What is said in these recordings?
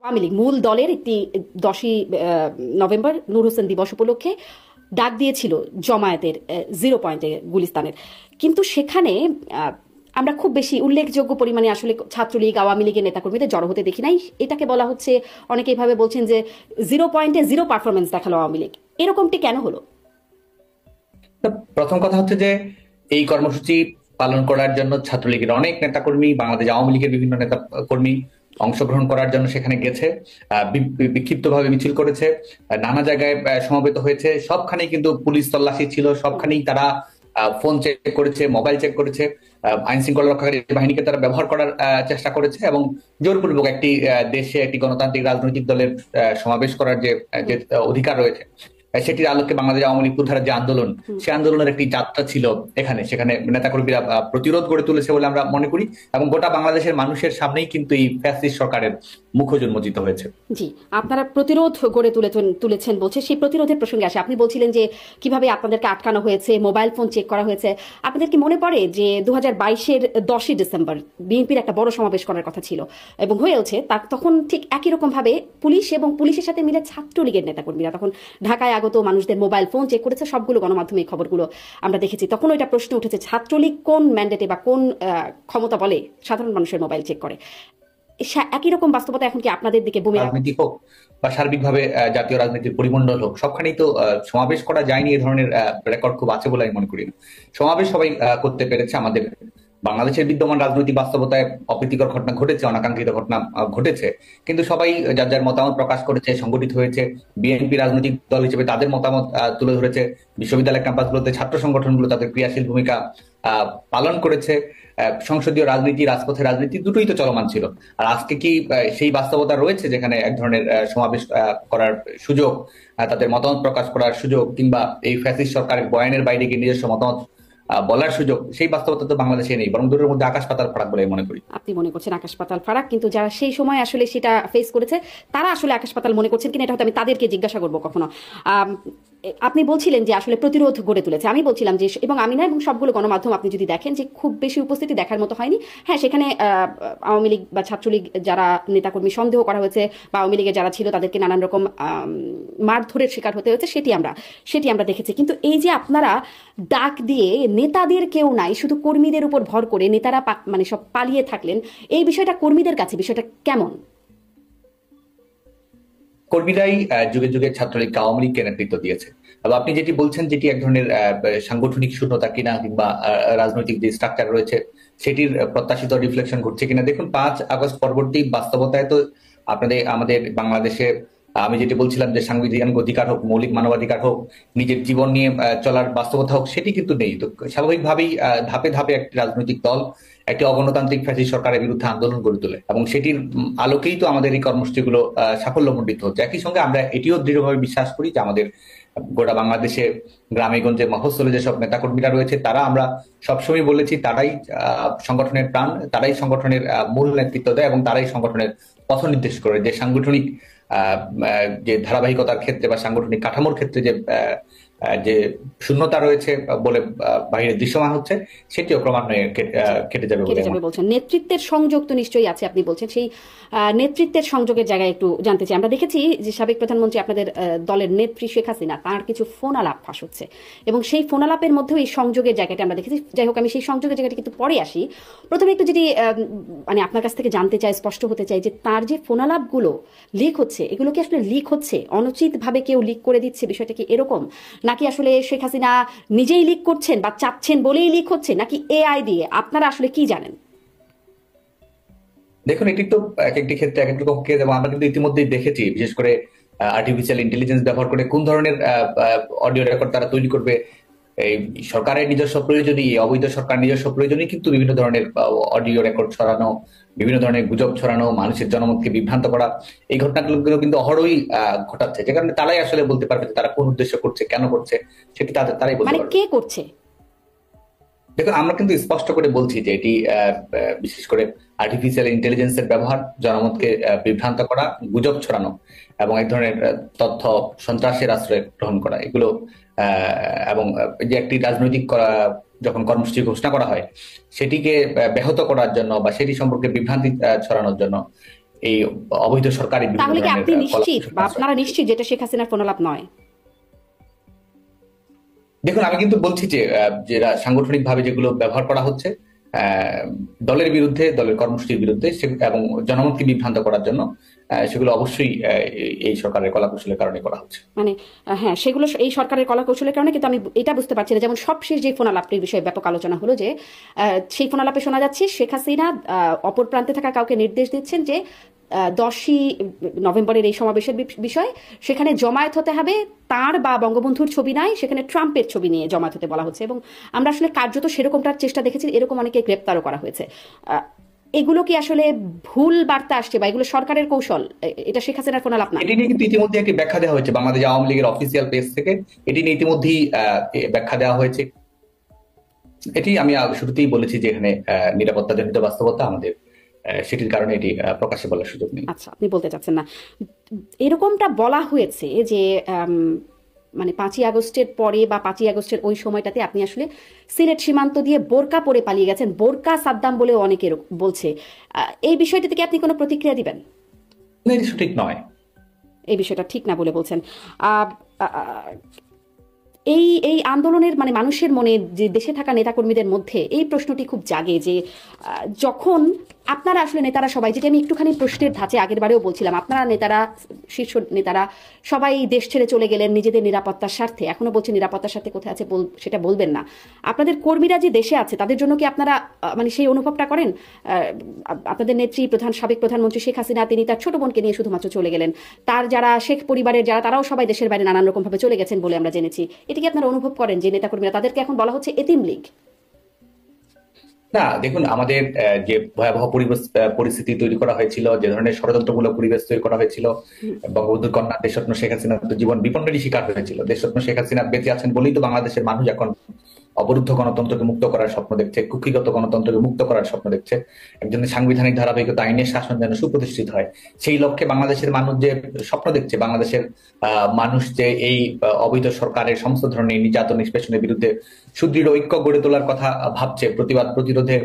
আওয়ামী লীগ মূল দলের একটি 10ই নভেম্বর নূর হোসেন দিবস উপলক্ষে ডাক দিয়েছিল জামায়াতের জিরো পয়েন্টে গুলিস্তানের। কিন্তু সেখানে আহ, আমরা খুব বেশি উল্লেখযোগ্য পরিমাণে আসলে ছাত্রলীগ আওয়ামী লীগের নেতাকর্মীদের জড়ো হতে দেখি নাই। এটাকে বলা হচ্ছে, অনেকে এইভাবে বলছেন যে জিরো পয়েন্টে জিরো পারফরমেন্স দেখালো আওয়ামী লীগ। এরকমটি কেন হলো? তো প্রথম কথা হচ্ছে যে এই কর্মসূচি পালন করার জন্য ছাত্রলীগের অনেক নেতাকর্মী, বাংলাদেশ আওয়ামী লীগের বিভিন্ন নেতা কর্মী অংশগ্রহণ করার জন্য সেখানে গেছে, বিক্ষিপ্তভাবে মিছিল করেছে, নানা জায়গায় সমবেত হয়েছে। সবখানেই কিন্তু পুলিশ তল্লাশি ছিল, সবখানেই তারা ফোন চেক করেছে, মোবাইল চেক করেছে, আইন শৃঙ্খলা রক্ষাকারী বাহিনীকে তারা ব্যবহার করার চেষ্টা করেছে এবং জোরপূর্বক একটি দেশে একটি গণতান্ত্রিক রাজনৈতিক দলের সমাবেশ করার যে অধিকার রয়েছে, সেটির আলোকে বাংলাদেশ আওয়ামী লীগ প্রত্যাহারের যে আন্দোলন, সে আন্দোলনের একটি যাত্রা ছিল সেখানে নেতাকর্মীরা প্রতিরোধ গড়ে তুলেছে বলে আমরা মনে করি এবং গোটা বাংলাদেশের মানুষের সামনেই কিন্তু এই ফ্যাসিস্ট সরকারের মুখোশ উন্মোচিত হয়েছে। জি, আপনারা প্রতিরোধ গড়ে তুলেছেন বলছে। সেই প্রতিরোধের প্রসঙ্গে আসে, আপনি বলছিলেন যে কিভাবে আপনাদেরকে আটকানো হয়েছে, মোবাইল ফোন চেক করা হয়েছে। আপনাদের কি মনে পড়ে যে 2022-এর 10ই ডিসেম্বর বিএনপির একটা বড় সমাবেশ করার কথা ছিল এবং হয়েছে, তখন ঠিক একই রকম ভাবে পুলিশ এবং পুলিশের সাথে মিলে ছাত্রলীগের নেতাকর্মীরা তখন ঢাকায় আগত মানুষদের মোবাইল ফোন চেক করেছে। সবগুলো গণমাধ্যমে এই খবরগুলো আমরা দেখেছি। তখন ওইটা প্রশ্ন উঠেছে, ছাত্রলীগ কোন ম্যান্ডেটে বা কোন ক্ষমতা বলে সাধারণ মানুষের মোবাইল চেক করে? একই রকম বাস্তবতা এখন কি আপনাদের দিকে বুমেরাং? রাজনীতি হোক বা সার্বিকভাবে জাতীয় রাজনীতির পরিমণ্ডল হোক, সবখানেই তো সমাবেশ করা যায়নি এ ধরনের রেকর্ড খুব আছে বলে আমি মনে করি না। সমাবেশ সবাই করতে পেরেছে। আমাদের বাংলাদেশের বিদ্যমান রাজনৈতিক বাস্তবতায় অপ্রীতিকর ঘটনা ঘটেছে, অনাকাঙ্ক্ষিত ঘটনা ঘটেছে, কিন্তু সবাই যার যার মতামত প্রকাশ করেছে, সংগঠিত হয়েছে। বিএনপি রাজনৈতিক দল হিসেবে তাদের মতামত তুলে ধরেছে। বিশ্ববিদ্যালয় ক্যাম্পাসগুলোতে ছাত্র সংগঠনগুলো তাদের ক্রিয়াশীল ভূমিকা পালন করেছে। সংসদীয় রাজনীতি, রাজপথের রাজনীতি দুটোই তো চলমান ছিল। আর আজকে কি সেই বাস্তবতা রয়েছে যেখানে এক ধরনের সমাবেশ করার সুযোগ, তাদের মতামত প্রকাশ করার সুযোগ, কিংবা এই ফ্যাসিস্ট সরকারের বয়ানের বাইরে গিয়ে নিজস্ব মতামত বলার সুযোগ, সেই বাস্তবতা তো বাংলাদেশে নেই, বরং দুটোর মধ্যে আকাশ পাতাল ফারাক বলে মনে করি। আপনি মনে করছেন আকাশ পাতাল ফারাক, কিন্তু যারা সেই সময় আসলে সেটা ফেস করেছে তারা আসলে আকাশ পাতাল মনে করছেন কিনা এটা হয়তো আমি তাদেরকে জিজ্ঞাসা করবো কখনো। আপনি বলছিলেন যে আসলে প্রতিরোধ গড়ে তুলেছে, আমি বলছিলাম যে, এবং আমি না, এবং সবগুলো গণমাধ্যম আপনি যদি দেখেন যে খুব বেশি উপস্থিতি দেখার মতো হয়নি। হ্যাঁ, সেখানে আওয়ামী লীগ বা ছাত্রলীগ যারা নেতাকর্মী সন্দেহ করা হয়েছে বা আওয়ামী লীগের যারা ছিল তাদেরকে নানান রকম মারধরের শিকার হতে হয়েছে, সেটি আমরা দেখেছি। কিন্তু এই যে আপনারা ডাক দিয়ে নেতাদের কেউ নাই, শুধু কর্মীদের উপর ভর করে নেতারা মানে সব পালিয়ে থাকলেন, এই বিষয়টা কর্মীদের কাছে বিষয়টা কেমন? কর্মীরাই যুগে যুগে ছাত্রলীগকে আওয়ামী লীগকে নেতৃত্ব দিয়েছে। এবং আপনি যেটি বলছেন যেটি এক ধরনের সাংগঠনিক শূন্যতা কিনা, কিংবা রাজনৈতিক যে স্ট্রাকচার রয়েছে সেটির প্রত্যাশিত রিফ্লেকশন ঘটছে কিনা, দেখুন 5 আগস্ট পরবর্তী বাস্তবতায় তো আমাদের বাংলাদেশে, আমি যেটি বলছিলাম যে সাংবিধানিক অধিকার হোক, মৌলিক মানবাধিকার হোক, নিজের জীবন নিয়ে চলার বাস্তবতা হোক, সেটি কিন্তু নেই। তো স্বাভাবিকভাবেই ধাপে ধাপে একটি রাজনৈতিক দল একটি অগণতান্ত্রিক ফ্যাসিস্ট সরকারের বিরুদ্ধে আন্দোলন গড়ে তোলে এবং সেটির আলোকেই তো আমাদের এই কর্মসূচিগুলো সাফল্যমণ্ডিত হচ্ছে। একই সঙ্গে আমরা এটিও দৃঢ়ভাবে বিশ্বাস করি যে আমাদের গোটা বাংলাদেশে গ্রামে গঞ্জে মফস্বলে যেসব নেতাকর্মীরা রয়েছে, তারা, আমরা সবসময় বলেছি, তারাই সংগঠনের প্রাণ, তারাই সংগঠনের মূল নেতৃত্ব দেয় এবং তারাই সংগঠনের পথ নির্দেশ করে। যে সাংগঠনিক যে ধারাবাহিকতার ক্ষেত্রে বা সাংগঠনিক কাঠামোর ক্ষেত্রে যে শূন্যতা রয়েছে বলে বাইরে দৃশ্যমান হচ্ছে, সেটিও ক্রমান্বয়ে কেটে যাবে বলে বলছেন। নেতৃত্বের সংযোগ তো নিশ্চয়ই আছে, আপনি বলছেন সেই নেতৃত্বের সংযোগের জায়গায় একটু জানতে চাই। আমরা দেখেছি যে সাবেক প্রধানমন্ত্রী আপনাদের দলের নেত্রী শেখ হাসিনা, তার কিছু ফোন আলাপ ফাঁস হচ্ছে এবং সেই ফোন আলাপের মধ্যেও এই সংযোগের জায়গাটা আমরা দেখেছি। যাই হোক, আমি সেই সংযোগের জায়গাটা কিন্তু পরে আসি। প্রথমে একটু যদি মানে আপনার কাছ থেকে জানতে চাই, স্পষ্ট হতে চাই যে তার যে ফোন আলাপগুলো লিক হচ্ছে, এগুলো কি আসলে লিক হচ্ছে অনুচিত ভাবে কেউ লিক করে দিচ্ছে, বিষয়টা কি এরকম, নাকি আসলে শেখ হাসিনা নিজেই লিক করছেন বা চাচ্ছেন বলেই লিক হচ্ছে, নাকি এআই দিয়ে? আপনারা আসলে কি জানেন? দেখুন, এটি তো এক একটি ক্ষেত্রে এক একটি পক্ষে, এবং আমরা কিন্তু ইতিমধ্যেই দেখেছি, বিশেষ করে আর্টিফিশিয়াল ইন্টেলিজেন্স ব্যবহার করে কোন ধরনের অডিও রেকর্ড তারা তৈরি করবে। এই সরকারের নিজস্ব প্রয়োজনই, অবৈধ সরকার নিজস্ব প্রয়োজনই কিন্তু বিভিন্ন ধরনের অডিও রেকর্ড ছড়ানো, বিভিন্ন ধরনের গুজব ছড়ানো, মানুষের জনমতকে বিভ্রান্ত করা, এই ঘটনাগুলো কিন্তু অহরই ঘটাচ্ছে। যে কারণে তারাই আসলে বলতে পারবে যে তারা কোন উদ্দেশ্য করছে, কেন করছে, সেটি তারাই বলতে মানে পারবে। কে করছে? দেখুন, আমরা কিন্তু স্পষ্ট করে বলছি যে এটি বিশেষ করে আর্টিফিশিয়াল ইন্টেলিজেন্সের ব্যবহার, জনমতকে বিভ্রান্ত করা, গুজব ছড়ানো এবং এক ধরনের তথ্য সন্ত্রাসের আশ্রয় গ্রহণ করা, এগুলো এবং যে একটি রাজনৈতিক যখন কর্মসূচি ঘোষণা করা হয় সেটিকে ব্যাহত করার জন্য বা সেটি সম্পর্কে বিভ্রান্তি ছড়ানোর জন্য এই অবৈধ সরকারি বিভিন্ন তাহলে কি ধরনের আপনি নিশ্চিত কলাকৌশল বা আশ্রয়। আপনারা নিশ্চিত যেটা শেখ হাসিনার ফোনালাপ নয়? দেখুন, আমি কিন্তু বলছি যে যেটা সাংগঠনিক ভাবে যেগুলো ব্যবহার করা হচ্ছে দলের বিরুদ্ধে, দলের কর্মসূচির বিরুদ্ধে এবং জনমতকে বিভ্রান্ত করার জন্য, সেগুলো অবশ্যই এই সরকারের কলাকৌশলের কারণে করা হচ্ছে। মানে হ্যাঁ, সেগুলো এই সরকারের কলাকৌশলের কারণে, কিন্তু আমি এটা বুঝতে পারছি না, যেমন সবশেষ যে ফোনালাপটির বিষয়ে ব্যাপক আলোচনা হলো যে সেই ফোনালাপে শোনা যাচ্ছে শেখ হাসিনা অপর প্রান্তে থাকা কাউকে নির্দেশ দিচ্ছেন যে 10ই নভেম্বরের এই সমাবেশের বিষয়, সেখানে জমায়েত হতে হবে, তার বা বঙ্গবন্ধুর ছবি নাই, সেখানে ট্রাম্পের ছবি নিয়ে জমায়েত হতে বলা হচ্ছে। এবং আমরা আসলে কার্যত সেরকমটার চেষ্টা দেখেছি, এরকম অনেকে গ্রেপ্তারও করা হয়েছে। এগুলো কি আসলে ভুল বার্তা আসছে বা এগুলো সরকারের কৌশল? এটা শেখ হাসিনার ফোনালাপ না? এটি নিয়ে কিন্তু ইতিমধ্যে একটি ব্যাখ্যা দেওয়া হয়েছে বাংলাদেশ আওয়ামী লীগের অফিসিয়াল পেজ থেকে। এটি নিয়ে ইতিমধ্যেই ব্যাখ্যা দেওয়া হয়েছে। এটি আমি শুরুতেই বলেছি যে এখানে নিরাপত্তাজনিত বাস্তবতা আমাদের, সেটির কারণে এটি প্রকাশ্যে বলার সুযোগ নেই। আচ্ছা, আপনি বলতে চাচ্ছেন না। এরকমটা বলা হয়েছে যে মানে 5ই আগস্টের পরে বা 5ই আগস্টের ওই সময়টাতে আপনি আসলে সিলেট সীমান্ত দিয়ে বোরকা পরে পালিয়ে গেছেন, বোরকা সাদ্দাম বলেও অনেকে বলছে। এই বিষয়টি থেকে আপনি কোনো প্রতিক্রিয়া দিবেন? না, এটি সঠিক নয়। এই বিষয়টা ঠিক না বলে বলছেন। আহ, আহ, এই এই আন্দোলনের মানে মানুষের মনে, যে দেশে থাকা নেতাকর্মীদের মধ্যে এই প্রশ্নটি খুব জাগে যে যখন আপনারা আসলে নেতারা সবাই, যেটা আমি একটুখানি প্রশ্নের ধাঁচে আগের বারেও বলছিলাম, আপনারা নেতারা, শীর্ষ নেতারা সবাই দেশ ছেড়ে চলে গেলেন নিজেদের নিরাপত্তার স্বার্থে। এখনো বলছে নিরাপত্তার স্বার্থে কোথায় আছে সেটা বলবেন না। আপনাদের কর্মীরা যে দেশে আছে তাদের জন্য কি আপনারা মানে সেই অনুভবটা করেন? আপনাদের নেত্রী, সাবেক প্রধানমন্ত্রী শেখ হাসিনা, তিনি তার ছোট বোনকে নিয়ে শুধুমাত্র চলে গেলেন। তার যারা শেখ পরিবারের যারা, তারাও সবাই দেশের বাইরে নানান রকম ভাবে চলে গেছেন বলে আমরা জেনেছি। এটা কি আপনারা অনুভব করেন যে নেতাকর্মীরা, তাদেরকে এখন বলা হচ্ছে এতিম লীগ? না, দেখুন, আমাদের যে ভয়াবহ পরিস্থিতি তৈরি করা হয়েছিল, যে ধরনের ষড়যন্ত্রমূলক পরিবেশ তৈরি করা হয়েছিল, বঙ্গবন্ধুর কন্যা দেশরত্ন শেখ হাসিনা তো জীবন বিপন্নেরই শিকার হয়েছিল। দেশরত্ন শেখ হাসিনা বেঁচে আছেন বলেই তো বাংলাদেশের মানুষ এখন অবরুদ্ধ গণতন্ত্রকে মুক্ত করার স্বপ্ন দেখছে, কুক্ষিগত গণতন্ত্রকে মুক্ত করার স্বপ্ন দেখছে। একজনের সাংবিধানিক ধারাবাহিকতা, আইনের শাসন যেন সুপ্রতিষ্ঠিত হয়, সেই লক্ষ্যে বাংলাদেশের মানুষ যে স্বপ্ন দেখছে, বাংলাদেশের মানুষ যে এই অবৈধ সরকারের সমস্ত ধরনের নির্যাতন নিষ্পেষণের বিরুদ্ধে সুদৃঢ় ঐক্য গড়ে তোলার কথা ভাবছে, প্রতিবাদ প্রতিরোধে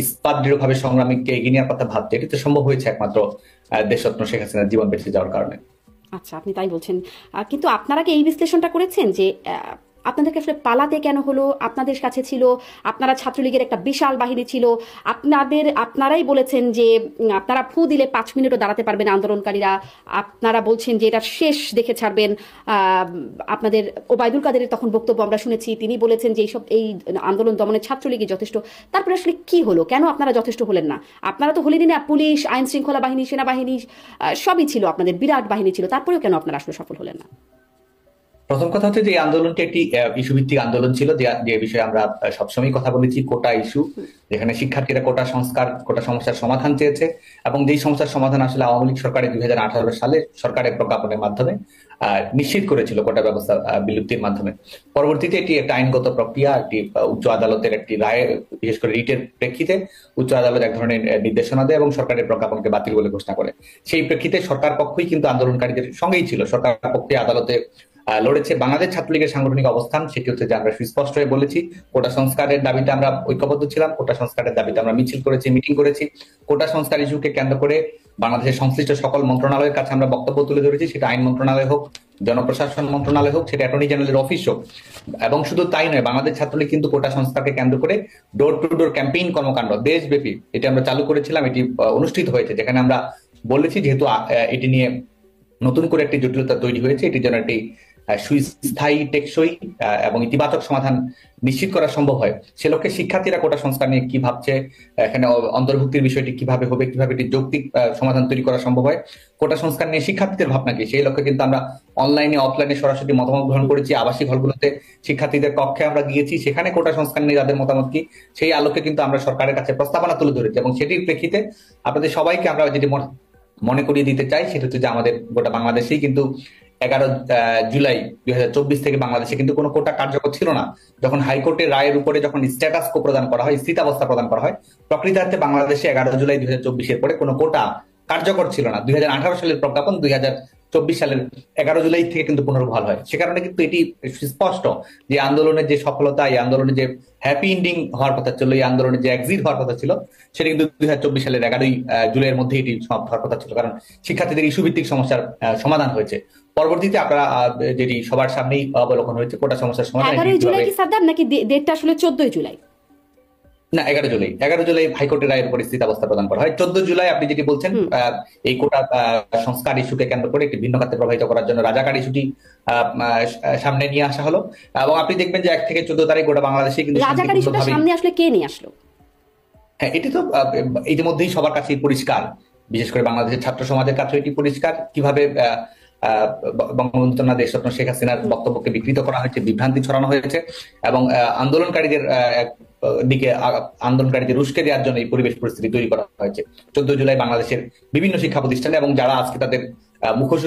ইস্পাত দৃঢ়ভাবে সংগ্রামীকে এগিয়ে নেওয়ার কথা ভাবছে, এটি তো সম্ভব হয়েছে একমাত্র দেশরত্ন শেখ হাসিনার জীবন বেঁচে যাওয়ার কারণে। আচ্ছা, আপনি তাই বলছেন। কিন্তু আপনারা কি এই বিশ্লেষণটা করেছেন যে আপনাদেরকে আসলে পালাতে কেন হলো? আপনাদের কাছে ছিল, আপনারা ছাত্রলীগের একটা বিশাল বাহিনী ছিল, আপনারাই বলেছেন যে আপনারা ফু দিলে 5 মিনিটও দাঁড়াতে পারবেন আন্দোলনকারীরা, আপনারা বলছেন যে এটা শেষ দেখে ছাড়বেন। আপনাদের ওবায়দুল কাদেরের তখন বক্তব্য আমরা শুনেছি, তিনি বলেছেন যে এই আন্দোলন দমনে ছাত্রলীগই যথেষ্ট। তারপরে আসলে কি হলো? কেন আপনারা যথেষ্ট হলেন না? আপনারা তো হলেনই না, পুলিশ, আইন শৃঙ্খলা বাহিনী, সেনাবাহিনী সবই ছিল, আপনাদের বিরাট বাহিনী ছিল, তারপরেও কেন আপনারা আসলে সফল হলেন না? প্রথম কথা হচ্ছে যে এই আন্দোলনটি একটি ইস্যু ভিত্তিক আন্দোলন ছিল, যে বিষয়ে আমরা সবসময় কথা বলেছি, কোটা ইস্যু, যেখানে শিক্ষার্থীরা কোটা সংস্কার, কোটা সমস্যার সমাধান চেয়েছে, এবং যেই সমস্যার সমাধান আসলে আওয়ামী লীগ সরকারের 2018 সালে সরকারের প্রজ্ঞাপনের মাধ্যমে নিশ্চিত করেছিল কোটা ব্যবস্থা বিলুপ্তির মাধ্যমে। পরবর্তীতে এটি একটা আইনগত প্রক্রিয়া, একটি উচ্চ আদালতের একটি রায়, বিশেষ করে রিটের প্রেক্ষিতে উচ্চ আদালত এক ধরনের নির্দেশনা দেয় এবং সরকারের প্রজ্ঞাপনকে বাতিল বলে ঘোষণা করে। সেই প্রেক্ষিতে সরকার পক্ষই কিন্তু আন্দোলনকারীদের সঙ্গেই ছিল, সরকার পক্ষে আদালতে লড়েছে। বাংলাদেশ ছাত্রলীগের সাংগঠনিক অবস্থান সেটি হচ্ছে যে আমরা সুস্পষ্ট হয়ে বলেছি, কোটা সংস্কারের দাবিতে আমরা ঐক্যবদ্ধ ছিলাম, কোটা সংস্কারের দাবিতে আমরা মিছিল করেছি, মিটিং করেছি। কোটা সংস্কার ইস্যুকে কেন্দ্র করে বাংলাদেশের সংশ্লিষ্ট সকল মন্ত্রণালয়ের কাছে আমরা বক্তব্য তুলে ধরেছি, সেটা আইন মন্ত্রণালয় হোক, জনপ্রশাসন মন্ত্রণালয় হোক, সেটা অ্যাটর্নি জেনারেলের অফিস হোক। এবং শুধু তাই নয়, বাংলাদেশ ছাত্রলীগ কিন্তু কোটা সংস্কারকে কেন্দ্র করে ডোর টু ডোর ক্যাম্পেইন কর্মকাণ্ড দেশব্যাপী এটি আমরা চালু করেছিলাম। এটি অনুষ্ঠিত হয়েছে, যেখানে আমরা বলেছি যেহেতু এটি নিয়ে নতুন করে একটি জটিলতা তৈরি হয়েছে, এটির জন্য একটি সুস্থায়ী, টেকসই এবং ইতিবাচক সমাধান নিশ্চিত করা সম্ভব হয়, সে লক্ষ্যে শিক্ষার্থীরা কোটা সংস্কার নিয়ে কি ভাবছে, এখানে অন্তর্ভুক্তির বিষয়টি কিভাবে হবে, কিভাবে একটি যৌক্তিক সমাধান তৈরি করা সম্ভব হয়, কোটা সংস্কার নিয়ে শিক্ষার্থীদের ভাবনা কি, সেই লক্ষ্যে কিন্তু আমরা অনলাইনে অফলাইনে সরাসরি মতামত গ্রহণ করেছি। আবাসিক হলগুলোতে শিক্ষার্থীদের কক্ষে আমরা গিয়েছি, সেখানে কোটা সংস্কার নিয়ে তাদের মতামত কি, সেই আলোকে কিন্তু আমরা সরকারের কাছে প্রস্তাবনা তুলে ধরেছি। এবং সেটির প্রেক্ষিতে আপনাদের সবাইকে আমরা যেটি মনে করিয়ে দিতে চাই, সেটা হচ্ছে যে আমাদের গোটা বাংলাদেশেই কিন্তু 11 জুলাই 2024 থেকে বাংলাদেশে কিন্তু কোনো কোটা কার্যকর ছিল না। যখন হাইকোর্টের রায়ের উপরে যখন স্ট্যাটাস কো প্রদান করা হয়, স্থিতাবস্থা প্রদান করা হয়, প্রকৃতার্থে বাংলাদেশে 11 জুলাই 2024 পরে কোনো কোটা কার্যকর ছিল না। 2018 সালের প্রজ্ঞাপন সালের 11 জুলাই থেকে কিন্তু পুনর্বহাল হয়। সে কারণে কিন্তু এটি স্পষ্ট যে আন্দোলনের যে সফলতা, এই আন্দোলনের যে হ্যাপি এন্ডিং হওয়ার কথা ছিল, এই আন্দোলনের যে এক্সিট হওয়ার কথা ছিল, সেটা কিন্তু 2024 সালের 11ই জুলাইয়ের মধ্যে এটি সমাপ্ত হওয়ার কথা ছিল, কারণ শিক্ষার্থীদের ইস্যু ভিত্তিক সমস্যার সমাধান হয়েছে। পরবর্তীতে আপনারা যেটি সবার সামনেই অবলোকন হয়েছে, কোটা সমস্যার সমাধান 11ই জুলাই কি সাদ্দাম, নাকি ডেটটা আসলে 14ই জুলাই? না, 11 জুলাই হাইকোর্টের রায়ের পরিস্থিতি অবস্থা প্রদান করা হয়। 14 জুলাই আপনি যেটি বলছেন, এই কোটা সংস্কার ইস্যুকে কেন্দ্র করে একটি ভিন্ন খাতে প্রবাহিত করার জন্য রাজাকার ইস্যুটি সামনে নিয়ে আসা হলো, এবং আপনি দেখবেন যে 1 থেকে 14 তারিখ গোটা বাংলাদেশে কিন্তু রাজাকার ইস্যুটা সামনে আসলে কে নিয়ে আসলো? হ্যাঁ, এটি তো ইতিমধ্যেই সবার কাছেই পরিষ্কার, বিশেষ করে বাংলাদেশের ছাত্র সমাজের কাছে এটি পরিষ্কার কিভাবে বঙ্গবন্ধু কন্যা দেশরত্ন শেখ হাসিনার বক্তব্যকে বিকৃত করা হয়েছে, বিভ্রান্তি ছড়ানো হয়েছে, এবং আন্দোলনকারীদের দিকে আন্দোলনকারীদের উস্কে দেওয়ার জন্য এই পরিবেশ পরিস্থিতি তৈরি করা হয়েছে 14 জুলাই বাংলাদেশের বিভিন্ন শিক্ষা প্রতিষ্ঠানে, এবং যারা আজকে তাদের মুখোশ